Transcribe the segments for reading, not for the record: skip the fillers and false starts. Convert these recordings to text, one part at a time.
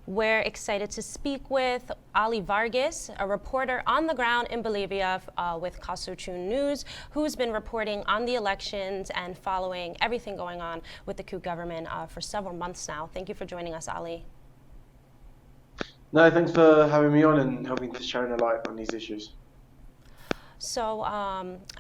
We're excited to speak with Ollie Vargas, a reporter on the ground in Bolivia with Caso News, who's been reporting on the elections and following everything going on with the Coup government for several months now. Thank you for joining us, Ollie. No, thanks for having me on and helping to shine a light on these issues. So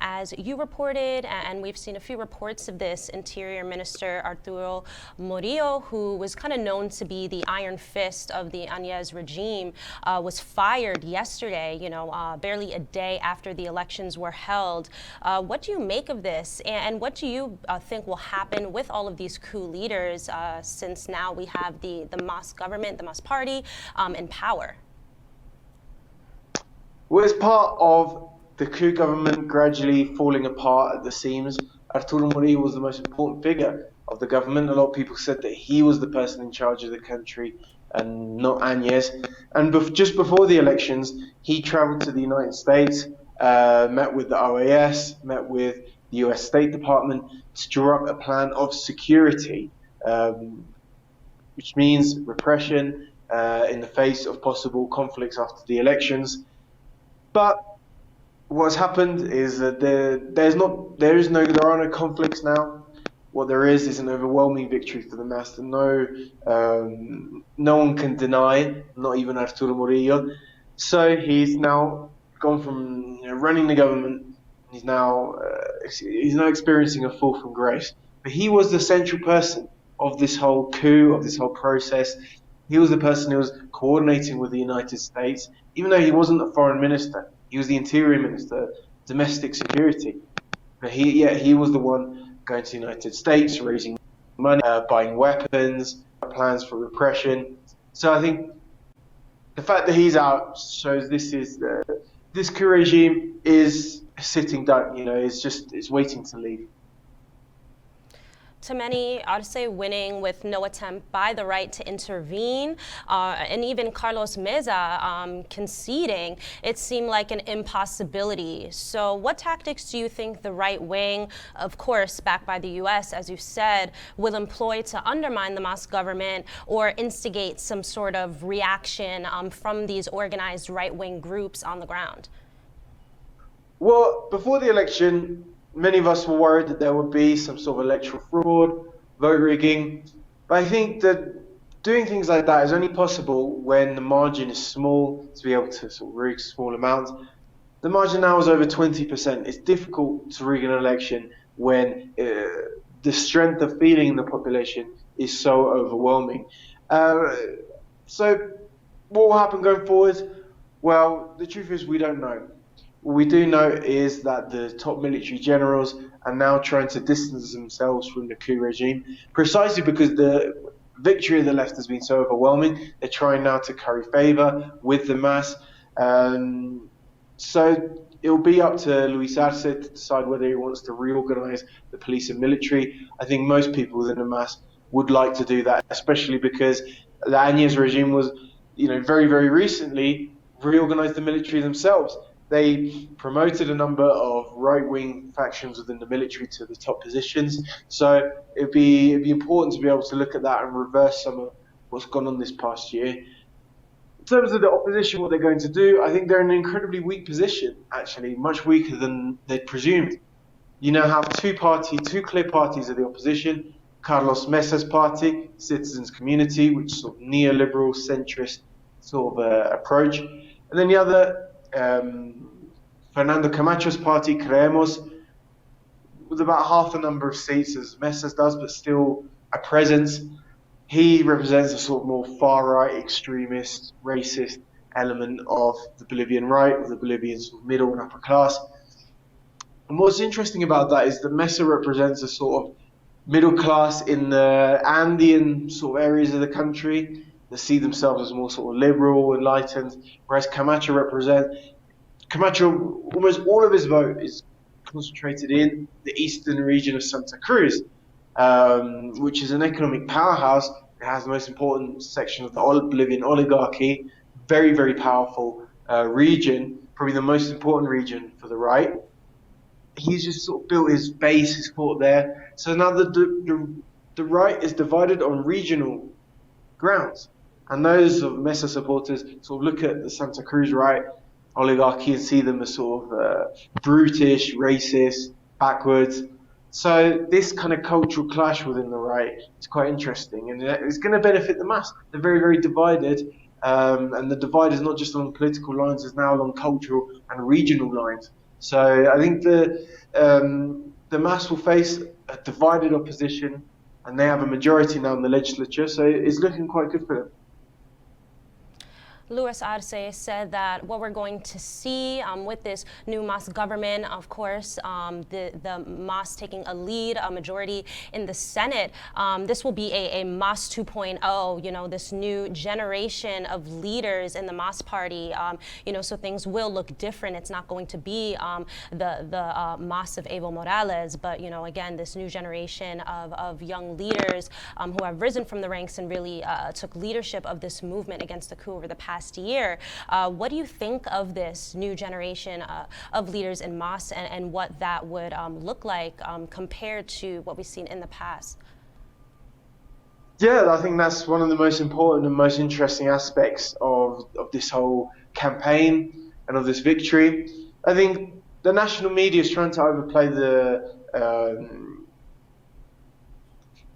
as you reported, and we've seen a few reports of this, Interior Minister Arturo Murillo, who was kind of known to be the iron fist of the Áñez regime, was fired yesterday, barely a day after the elections were held. What do you make of this? And what do you think will happen with all of these coup leaders since now we have the MAS government, the MAS party, in power? Well, as part of the coup government gradually falling apart at the seams, Arturo Murillo was the most important figure of the government. A lot of people said that he was the person in charge of the country and not Áñez. And just before the elections, he traveled to the United States, met with the OAS, met with the US State Department to draw up a plan of security, which means repression in the face of possible conflicts after the elections. But what's happened is that there are no conflicts now. What there is an overwhelming victory for the MAS that no one can deny, not even Arturo Murillo. So he's now gone from running the government. He's now experiencing a fall from grace. But he was the central person of this whole coup, of this whole process. He was the person who was coordinating with the United States, even though he wasn't a foreign minister. He was the Interior Minister, Domestic Security. But he was the one going to the United States, raising money, buying weapons, plans for repression. So I think the fact that he's out shows this coup regime is sitting duck. It's waiting to leave. To many, I'd say winning with no attempt by the right to intervene, and even Carlos Meza conceding, it seemed like an impossibility. So what tactics do you think the right wing, of course backed by the US, as you said, will employ to undermine the MAS government or instigate some sort of reaction from these organized right-wing groups on the ground? Well, before the election, many of us were worried that there would be some sort of electoral fraud, vote rigging. But I think that doing things like that is only possible when the margin is small to be able to sort of rig small amounts. The margin now is over 20%. It's difficult to rig an election when the strength of feeling in the population is so overwhelming. So what will happen going forward? Well, the truth is we don't know. What we do know is that the top military generals are now trying to distance themselves from the coup regime, precisely because the victory of the left has been so overwhelming. They're trying now to curry favor with the MAS. So it'll be up to Luis Arce to decide whether he wants to reorganize the police and military. I think most people within the MAS would like to do that, especially because the Áñez regime was, very, very recently reorganized the military themselves. They promoted a number of right-wing factions within the military to the top positions. So it'd be important to be able to look at that and reverse some of what's gone on this past year. In terms of the opposition, what they're going to do, I think they're in an incredibly weak position, actually, much weaker than they'd presumed. You now have two clear parties of the opposition. Carlos Mesa's party, Citizens Community, which is sort of neoliberal, centrist sort of approach. And then the other, Fernando Camacho's party, Creemos, with about half the number of seats as Mesa's does, but still a presence. He represents a sort of more far-right, extremist, racist element of the Bolivian right, or the Bolivian sort of middle and upper class. And what's interesting about that is that Mesa represents a sort of middle class in the Andean sort of areas of the country. They see themselves as more sort of liberal, enlightened, whereas Camacho, almost all of his vote is concentrated in the eastern region of Santa Cruz, which is an economic powerhouse. It has the most important section of the Bolivian oligarchy, very, very powerful region, probably the most important region for the right. He's just sort of built his base, his support there. So now the right is divided on regional grounds. And those of Mesa supporters sort of look at the Santa Cruz right oligarchy and see them as sort of brutish, racist, backwards. So this kind of cultural clash within the right is quite interesting, and it's going to benefit the mass. They're very, very divided, and the divide is not just along political lines; it's now along cultural and regional lines. So I think the mass will face a divided opposition, and they have a majority now in the legislature. So it's looking quite good for them. Luis Arce said that what we're going to see with this new MAS government, of course, the MAS taking a lead, a majority in the Senate, this will be a MAS 2.0, you know, this new generation of leaders in the MAS party, you know, so things will look different. It's not going to be the MAS of Evo Morales, but, you know, again, this new generation of young leaders who have risen from the ranks and really took leadership of this movement against the coup over the past year. What do you think of this new generation of leaders in MAS and what that would look like compared to what we've seen in the past? Yeah, I think that's one of the most important and most interesting aspects of this whole campaign and of this victory. I think the national media is trying to overplay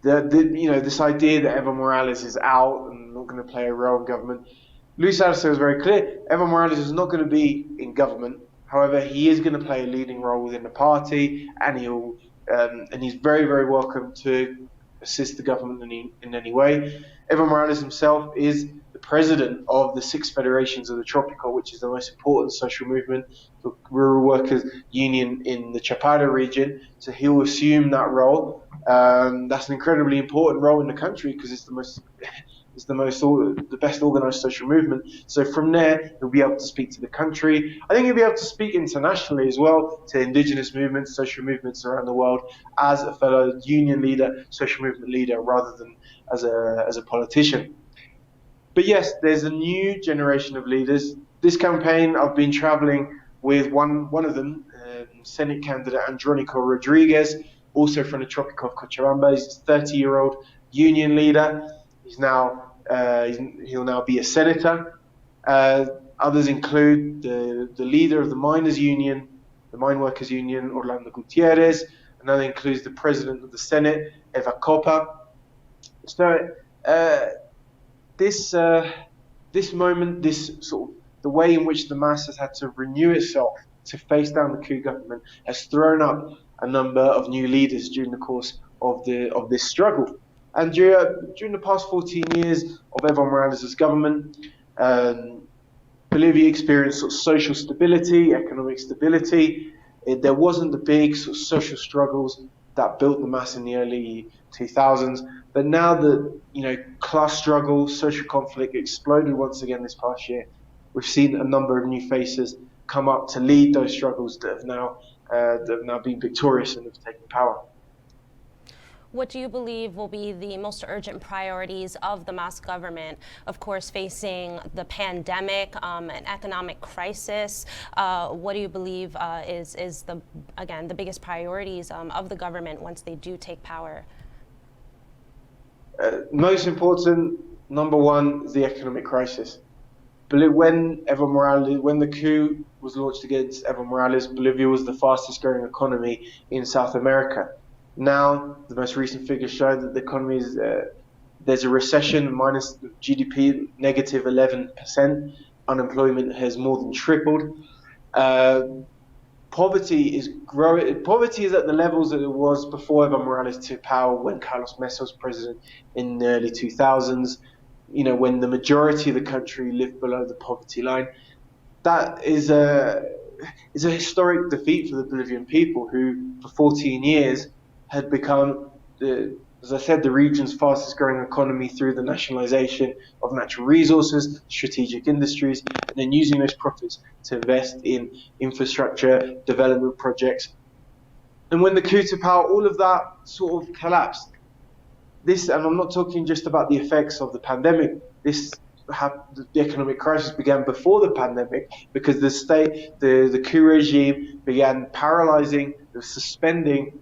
you know, this idea that Evo Morales is out and not going to play a role in government. Luis Arce was very clear. Evo Morales is not going to be in government. However, he is going to play a leading role within the party, and he's very, very welcome to assist the government in any way. Evo Morales himself is the president of the 6 federations of the Tropical, which is the most important social movement, the rural workers union in the Chapada region. So he'll assume that role. That's an incredibly important role in the country because it's the best organized social movement. So from there, he'll be able to speak to the country. I think he'll be able to speak internationally as well to indigenous movements, social movements around the world as a fellow union leader, social movement leader, rather than as a politician. But yes, there's a new generation of leaders. This campaign, I've been traveling with one of them, Senate candidate Andrónico Rodriguez, also from the Tropical of Cochabamba. He's a 30-year-old union leader. He'll now be a senator. Others include the leader of the miners' union, the mine workers' union, Orlando Gutierrez. Another includes the president of the Senate, Eva Copa. So this moment, this sort of the way in which the MAS has had to renew itself to face down the coup government has thrown up a number of new leaders during the course of this struggle. And during the past 14 years of Evo Morales' government, Bolivia experienced sort of social stability, economic stability. There wasn't the big sort of social struggles that built the MAS in the early 2000s. But now that, you know, class struggle, social conflict exploded once again this past year, we've seen a number of new faces come up to lead those struggles that have now been victorious and have taken power. What do you believe will be the most urgent priorities of the MAS government? Of course, facing the pandemic, an economic crisis. What do you believe is the biggest priorities of the government once they do take power? Most important, number one, is the economic crisis. When the coup was launched against Evo Morales, Bolivia was the fastest growing economy in South America. Now, the most recent figures show that the economy is, there's a recession, minus GDP, negative 11%. Unemployment has more than tripled. Poverty is growing. Poverty is at the levels that it was before Evo Morales took power, when Carlos Mesa was president in the early 2000s. You know, when the majority of the country lived below the poverty line. That is a historic defeat for the Bolivian people, who for 14 years had become, as I said, the region's fastest growing economy through the nationalization of natural resources, strategic industries, and then using those profits to invest in infrastructure development projects. And when the coup took power, all of that sort of collapsed. And I'm not talking just about the effects of the pandemic. The economic crisis began before the pandemic, because the coup regime began paralyzing, suspending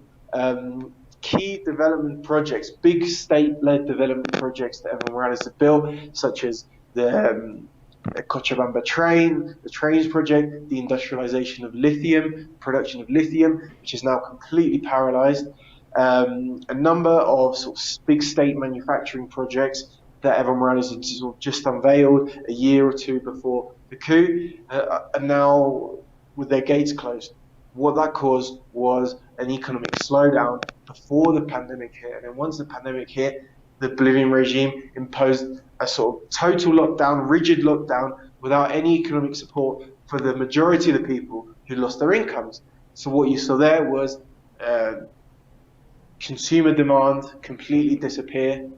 key development projects, big state-led development projects that Evo Morales had built, such as the Cochabamba train, the trains project, the industrialization of lithium, production of lithium, which is now completely paralyzed, a number of sort of big state manufacturing projects that Evo Morales had sort of just unveiled a year or two before the coup, are now with their gates closed. What that caused was an economic slowdown before the pandemic hit. And then once the pandemic hit, the Bolivian regime imposed a sort of total lockdown, rigid lockdown, without any economic support for the majority of the people who lost their incomes. So what you saw there was consumer demand completely disappear.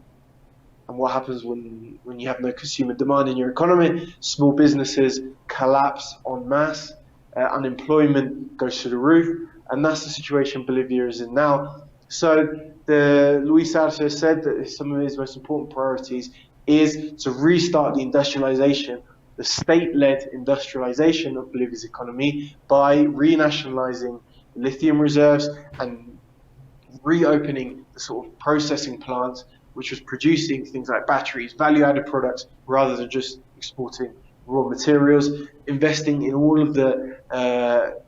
And what happens when you have no consumer demand in your economy? Small businesses collapse en masse, unemployment goes through the roof, and that's the situation Bolivia is in now. So Luis Arce said that some of his most important priorities is to restart the industrialization, the state-led industrialization of Bolivia's economy by renationalizing lithium reserves and reopening the sort of processing plants which was producing things like batteries, value-added products, rather than just exporting raw materials, investing in all of the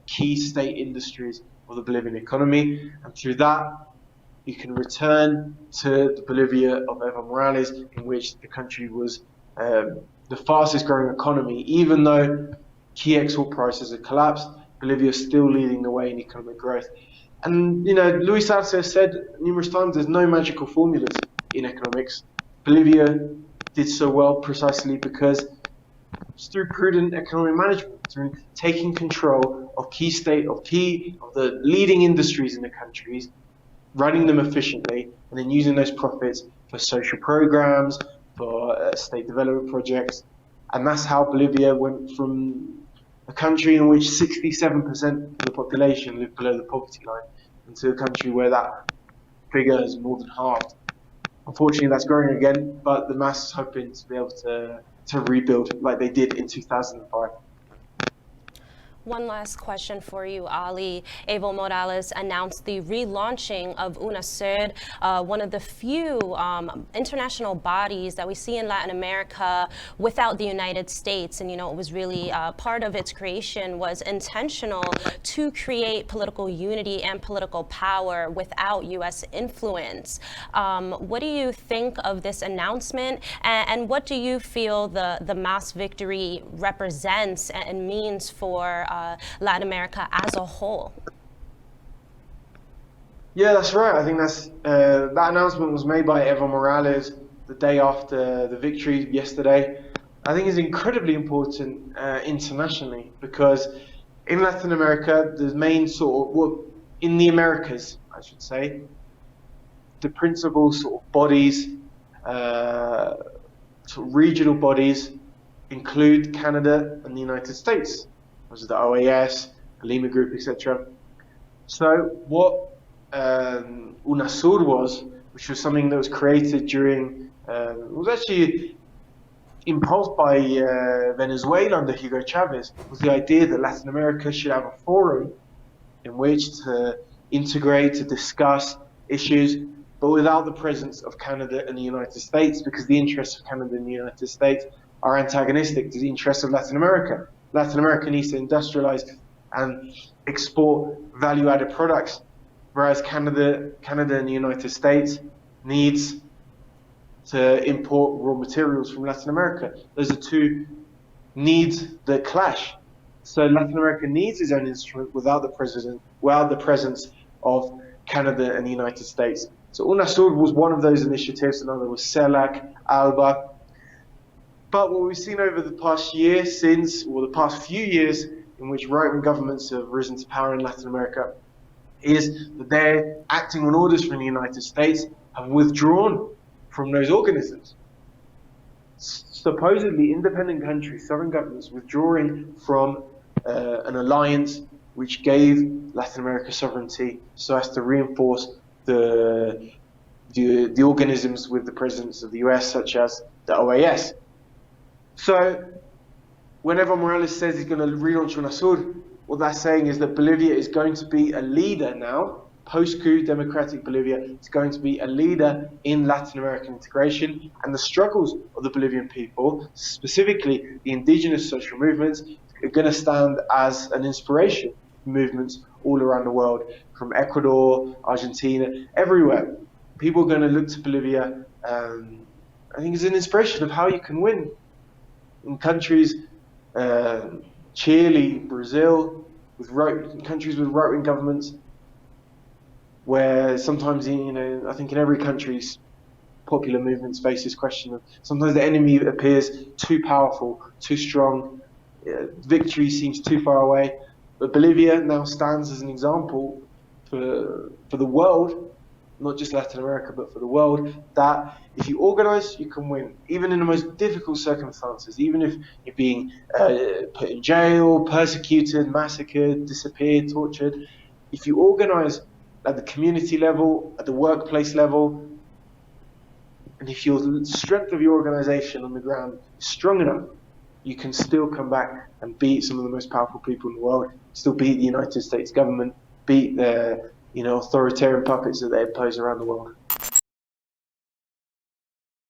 key state industries of the Bolivian economy. And through that, you can return to the Bolivia of Evo Morales, in which the country was the fastest growing economy. Even though key export prices have collapsed, Bolivia is still leading the way in economic growth. And, Luis Arce has said numerous times there's no magical formulas in economics. Bolivia did so well precisely because it's through prudent economic management, through taking control of the leading industries in the countries, running them efficiently, and then using those profits for social programs, for state development projects. And that's how Bolivia went from a country in which 67% of the population lived below the poverty line into a country where that figure has more than halved. Unfortunately, that's growing again, but the mass is hoping to be able to rebuild like they did in 2005. One last question for you, Ali. Evo Morales announced the relaunching of UNASUR, one of the few international bodies that we see in Latin America without the United States. And, it was really part of its creation was intentional to create political unity and political power without U.S. influence. What do you think of this announcement? And what do you feel the mass victory represents and means for Latin America as a whole? Yeah, that's right. I think that announcement was made by Evo Morales the day after the victory yesterday. I think it's incredibly important internationally because in Latin America, the main in the Americas, I should say, the principal sort of bodies, regional bodies, include Canada and the United States. Those are the OAS, the Lima Group, etc. So what UNASUR was, which was something that was created during, was actually impulsed by Venezuela under Hugo Chavez, was the idea that Latin America should have a forum in which to integrate, to discuss issues, but without the presence of Canada and the United States, because the interests of Canada and the United States are antagonistic to the interests of Latin America. Latin America needs to industrialize and export value-added products, whereas Canada and the United States needs to import raw materials from Latin America. Those are two needs that clash. So Latin America needs its own instrument without the presence of Canada and the United States. So UNASUR was one of those initiatives. Another was CELAC, ALBA. But what we've seen over the past the past few years, in which right-wing governments have risen to power in Latin America, is that they're acting on orders from the United States, have withdrawn from those organisms. Supposedly independent countries, sovereign governments, withdrawing from an alliance which gave Latin America sovereignty so as to reinforce the organisms with the presence of the US, such as the OAS. So when Evo Morales says he's going to relaunch UNASUR, what that's saying is that Bolivia is going to be a leader now post-coup democratic Bolivia is going to be a leader in Latin American integration, and the struggles of the Bolivian people, specifically the indigenous social movements, are going to stand as an inspiration for movements all around the world, from Ecuador, Argentina, everywhere. People are going to look to Bolivia, I think, as an inspiration of how you can win in countries, Chile, Brazil, countries with right-wing governments, where sometimes, I think in every country's popular movements face this question of sometimes the enemy appears too powerful, too strong, victory seems too far away. But Bolivia now stands as an example for the world, not just Latin America, but for the world, that if you organize, you can win, even in the most difficult circumstances, even if you're being put in jail, persecuted, massacred, disappeared, tortured. If you organize at the community level, at the workplace level, and if your strength of your organization on the ground is strong enough, you can still come back and beat some of the most powerful people in the world, still beat the United States government, beat the authoritarian puppets that they impose around the world.